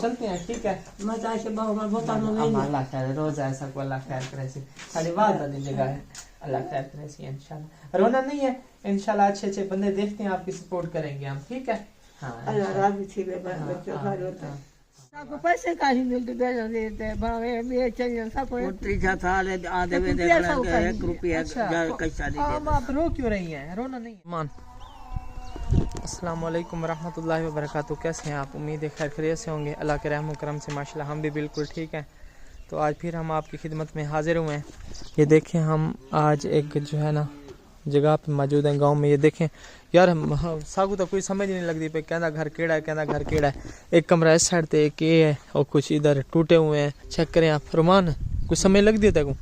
चलते हैं, ठीक है। मजा से बहुत अल्लाह खैर रोज ऐसा को अल्लाह खैर करे सी सारी बात दी जगह है। अल्लाह खैर करे सी इंशाल्लाह। रोना नहीं है इंशाल्लाह। अच्छे अच्छे बंदे देखते हैं, आपकी सपोर्ट करेंगे हम, ठीक है। हाँ अल्लाह राजी थी बच्चों घर होता है सबको पैसे का ही मिलते बेच देते भावे बेच चाहिए सबको 3 साल आधे में देख लेंगे 1 रुपया कैसा नहीं देते। आप रो क्यों रही हैं? रोना नहीं है। मान अस्सलाम वालेकुम रहमतुल्लाहि व बरकातहू। कैसे हैं आप? उम्मीद है खैर खैरियत से होंगे। अल्लाह के रहम करम से माशाल्लाह हम भी बिल्कुल ठीक हैं। तो आज फिर हम आपकी खिदमत में हाजिर हुए हैं। ये देखें, हम आज एक जो है ना जगह पे मौजूद हैं गांव में। ये देखें यार, सागू तो कोई समझ नहीं लगती पे कहना घर केड़ा है, कहना घर केड़ा है। एक कमरा इस साइड पे एक ये है और कुछ इधर टूटे हुए हैं। चेक करें आप। रोमान कुछ समझ लग दिया था?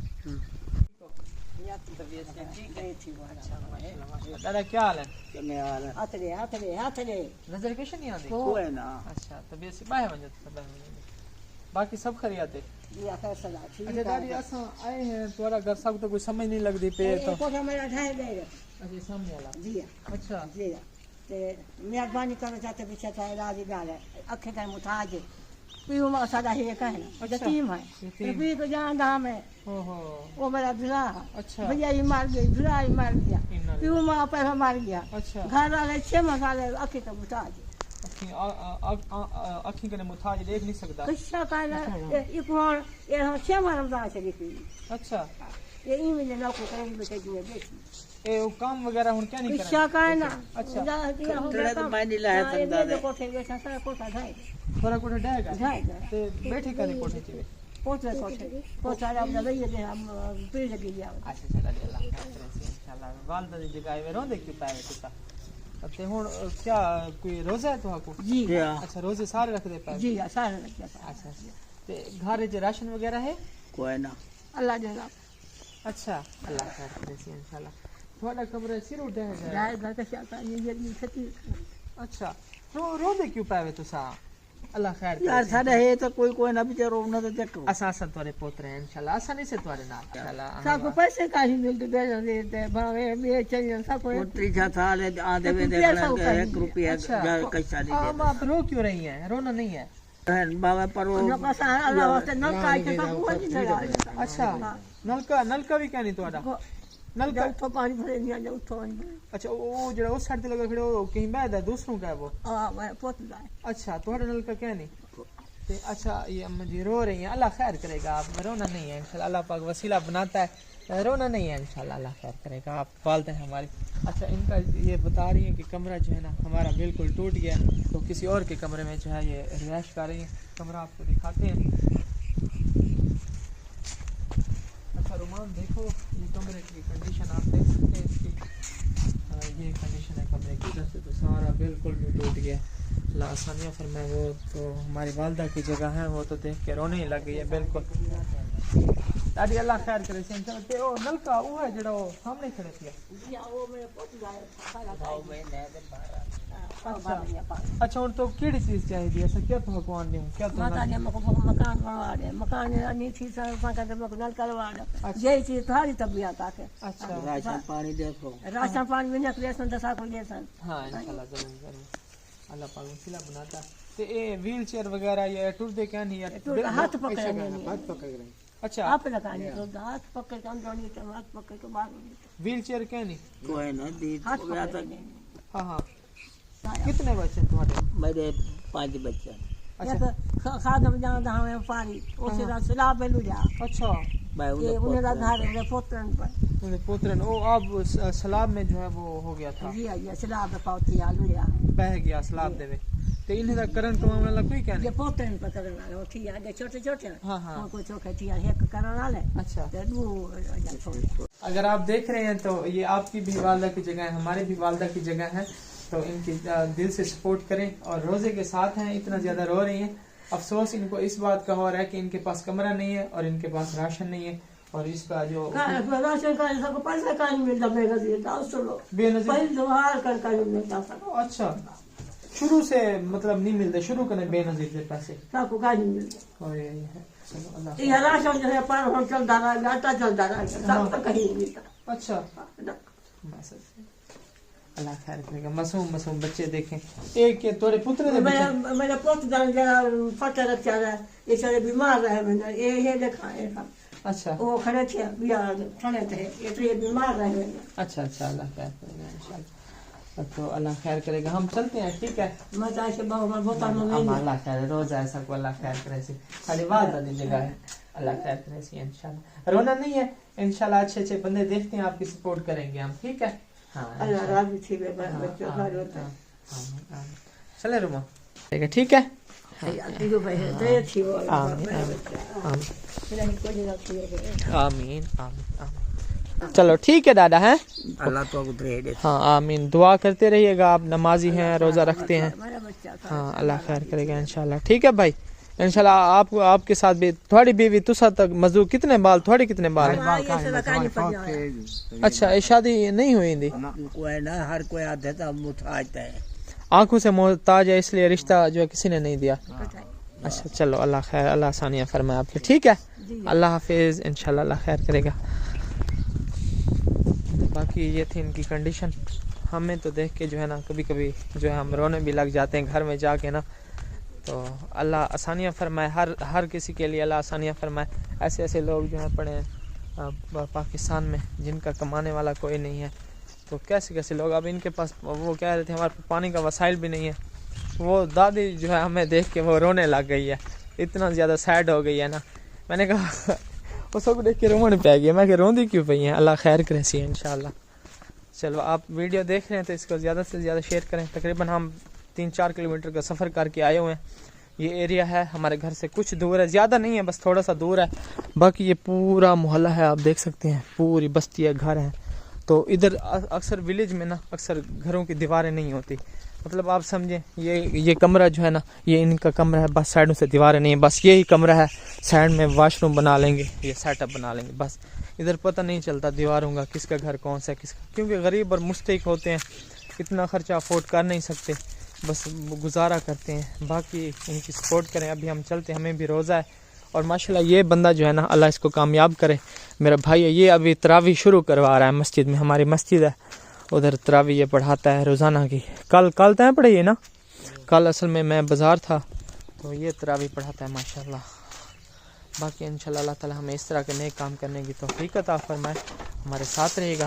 दादा क्या हाल है? नजर कैसे नहीं आती? अच्छा तबीयत से बाहर बन जाता। बाकी सब खरियात है। अच्छा दादी असा आए हैं तुम्हारा घर सब तो कुछ समझ नहीं लगती पे तो कोठा मेरा ढाई दे अच्छा सामने वाला जी अच्छा जी ते मेहरबानी करना चाहते पीछे था राजी गाल है अखे का मुताज पीऊ मा सादा है का है ना यतीम है पी को जान दाम है ओहो वो मेरा दूल्हा अच्छा भैया ही मार गई दूल्हा ही मार गया पीऊ मा पैसा मार गया अच्छा घर वाले 6 मसाले अखे का मुताज अखी कने मुताज देख नहीं सकता किस्सा का एक और ये हम 6 रमजान से लिखी अच्छा ये इमेज ना को करेंगे बेटे जी देखिए ए वो काम वगैरह हुन क्या नहीं कर किस्सा का है ना अच्छा थोड़ा तो मैं नहीं लाया समझा दे कोठे के सारा कोठा धाई थोड़ा कोठा डायगा धाई ते बैठे कने कोठे चीवे कोठे कोठा अब लई दे हम पीर लगी दिया अच्छा चला अल्लाह इंशाल्लाह वालदा दी जगह में रोंदे क्यों पाए तुसा अब ते हुन क्या कोई रोजा है तुहाको? जी अच्छा रोजे सारे रख दे पाए? जी सारे रख दे। अच्छा ते घर जे राशन वगैरह है? कोई ना अल्लाह दे। अच्छा अल्लाह खैर करे सी इंशाल्लाह। थोड़ा कमरे सिर उठे है जाए घर का चाहता ये खेती। अच्छा रोंदे क्यों पाए तुसा? अल्लाह खैर यार साडे है तो कोई ना बेचारो ना तो देखो असा तोरे पोतरे इंशाल्लाह आसानी से तोरे नाल इंशाल्लाह सबको पैसे का ही मिलते बेच देते भावे बेच चाहिए सबको 3 साल आधे में देख लेंगे 1 रुपया कैसा नहीं देते। आप रो क्यों रही हैं? रोना नहीं है बाबा पर वो अल्लाह वास्ते नलका के सब कुछ नहीं लगा। अच्छा नलका भी क्या नहीं तोड़ा नलका तो पानी भरे नहीं आ जाओ तो अच्छा वो जरा उस साइड पे लगा खड़े हो कहीं बैठ है दूसरों का है वो हां मैं पोतला अच्छा तुम्हारा नलका क्या नहीं ते अच्छा ये अम्मा जी रो रही हैं। अल्लाह खैर करेगा। आप रोना नहीं है इंशाल्लाह। अल्लाह पाक वसीला बनाता है। रोना नहीं है इंशाल्लाह। अल्लाह खैर करेगा। आप पालते हैं हमारी। अच्छा इनका ये बता रही है कि कमरा जो है ना हमारा बिल्कुल टूट गया तो किसी और के कमरे में जो है ये रिहाइश कर रही है। कमरा आपको दिखाते हैं। अच्छा रुमान देखो ये कमरे की कंडीशन आप देख सकते हैं इसकी। ये कंडीशन है कमरे की। इधर से तो सारा बिल्कुल भी टूट गया। अल्लाह आसानियाँ फरमाए। वो तो हमारी वालदा की जगह है वो तो देख के रोने ही लग गई है बिल्कुल। दादी अल्लाह खैर करे से ते ओ नलका वो है जेड़ा वो सामने खड़े थे वो मेरे पोतला सारा गांव में नए दिन अच्छा हुन तो केड़ी चीज चाहिए? ऐसा क्या तो भगवान ने क्या तो माता ने मको मकान बनवा दे मकान नहीं थी सर का दे मको नल करवा दे यही चीज तुम्हारी तबीयत आके। अच्छा राशन पानी देखो राशन पानी में निकले सन दसा को ले सन। हां इंशाल्लाह जरूर अल्लाह पाक वसीला बनाता। ते ए व्हील चेयर वगैरह ये टूटते क्या नहीं यार? हाथ पकड़ नहीं हाथ पकड़ रहे अच्छा आप लगाने तो हाथ पकड़ के अंदर नहीं तो हाथ पकड़ के बाहर व्हील चेयर क्या नहीं कोई ना दी हाथ हो गया तो हां हां कितने बच्चे तुम्हारे? मेरे 5 बच्चे। अच्छा खाद में जाना हमें पानी उसे सिला पे लू जा। अच्छा मैं ये उन्हें घर मेरे पोतरन पर मेरे पोतरन ओ अब सलाब में जो है वो हो गया था। जी ये सिला पे पाती आलू या बह गया सलाब देवे ते इन्हें दा करंट मामला ला कोई क्या ये नहीं? पोतरन पर करना है थी आगे छोटे छोटे हां हां को छोटे थी एक करना वाले अच्छा ते दू अगर आप देख रहे हैं तो ये आपकी भी वालदा की जगह है हमारी भी वालदा की जगह है। तो इनकी दिल से सपोर्ट करें और रोजे के साथ हैं। इतना ज्यादा रो रही हैं। अफसोस इनको इस बात का हो रहा है कि इनके पास कमरा नहीं है और इनके पास राशन नहीं है और इसका जो राशन का सबको पैसा का नहीं मिलता बेनजीर था सुनो बेनजीर पहले दोहार कर मिलता सबको। अच्छा शुरू से मतलब नहीं मिलते शुरू करने बेनजीर से पैसे सबको का नहीं मिलता और ये है चलो अल्लाह ये राशन जो है पर हम चलता रहा आटा चलता रहा सब तो कहीं नहीं मिलता। अच्छा बस अल्लाह खैर करेगा। मासूम मासूम बच्चे देखें, एक के थोड़े पुत्र दे बच्चे। मेरा पोत जान जरा फटा रखा है, ये सारे बीमार रहे मैंने ये देखा है। अच्छा वो खड़े थे बिया खड़े थे, ये तो ये बीमार रहे मैंने। अच्छा अच्छा, अल्लाह खैर करेगा इंशाल्लाह। तो अल्लाह खैर करेगा, हम चलते हैं, ठीक है। मजा ऐसे बहुत होता नहीं। अल्लाह खैर, रोज ऐसा को अल्लाह खैर करे सी, खाली बात वाली जगह है, अल्लाह खैर करे सी इंशाल्लाह। रोना नहीं है इंशाल्लाह, अच्छे अच्छे बंदे देखते हैं, आपकी सपोर्ट करेंगे हम, ठीक है। हाँ अल्लाह राजी थी बच्चों का होता है। चले रुमा, ठीक है। दियो भाई दे थी वो। आमीन आमीन आमीन आमीन। चलो ठीक है दादा, हैं अल्लाह तो उतरे दे। हाँ आमीन, दुआ करते रहिएगा, आप नमाजी हैं, रोज़ा रखते हैं। मेरा बच्चा था। हाँ अल्लाह खैर करेगा इंशाल्लाह, ठीक है भाई। इंशाल्लाह आपके साथ भी थोड़ी बीवी तुसा तक मजदूर कितने बाल, थोड़े कितने बाल हैं? अच्छा ये शादी नहीं हुई थी? कोई ना, हर कोई आते था मुताज है, आंखों से मोहताज है, इसलिए रिश्ता जो है किसी ने नहीं दिया। अच्छा चलो, अल्लाह खैर, अल्लाह आसानियाँ फरमाए आपके, ठीक है। अल्लाह हाफिज़, इंशाल्लाह अल्लाह खैर करेगा। बाकी ये थी इनकी कंडीशन। हमें तो देख के जो है ना कभी कभी जो है हम रोने भी लग जाते हैं घर में जाके ना। तो अल्लाह आसानियाँ फरमाए, हर किसी के लिए अल्लाह आसानियाँ फरमाए। ऐसे ऐसे लोग जो हैं पड़े हैं पाकिस्तान में, जिनका कमाने वाला कोई नहीं है, तो कैसे कैसे लोग। अब इनके पास वो कह रहे थे हमारे पास पानी का वसाइल भी नहीं है। वो दादी जो है हमें देख के वो रोने लग गई है, इतना ज़्यादा सैड हो गई है ना। मैंने कहा वो सब देख के रोने पे गई, मैं कि रोंदी क्यों पई है। अल्लाह खैर करे सी इंशाल्लाह। चलो आप वीडियो देख रहे हैं तो इसको ज़्यादा से ज़्यादा शेयर करें। तकरीबन हम 3-4 किलोमीटर का सफ़र करके आए हुए हैं। ये एरिया है हमारे घर से कुछ दूर है, ज़्यादा नहीं है, बस थोड़ा सा दूर है। बाकी ये पूरा मोहल्ला है, आप देख सकते हैं, पूरी बस्ती है, घर है। तो इधर अक्सर विलेज में ना अक्सर घरों की दीवारें नहीं होती, मतलब आप समझें ये कमरा जो है ना, ये इनका कमरा है, बस साइडों से दीवारें नहीं है, बस यही कमरा है। साइड में वॉशरूम बना लेंगे, ये सेटअप बना लेंगे, बस इधर पता नहीं चलता दीवारों का किसका घर कौन सा है किसका, क्योंकि गरीब और मुस्तहिक होते हैं, इतना खर्चा अफोर्ड कर नहीं सकते, बस गुजारा करते हैं। बाकी इनकी सपोर्ट करें। अभी हम चलते हैं, हमें भी रोज़ा है। और माशाल्लाह ये बंदा जो है ना, अल्लाह इसको कामयाब करे, मेरा भाई है, ये अभी तरावी शुरू करवा रहा है मस्जिद में। हमारी मस्जिद है उधर, तरावी ये पढ़ाता है रोज़ाना की। कल तय पढ़ी है ना, कल असल में मैं बाज़ार था तो ये तरावी पढ़ाता है माशाल्लाह। बाकी इंशाल्लाह अल्लाह ताला हमें इस तरह के नए काम करने की तौफीक अता फरमाए। हमारे साथ रहिएगा।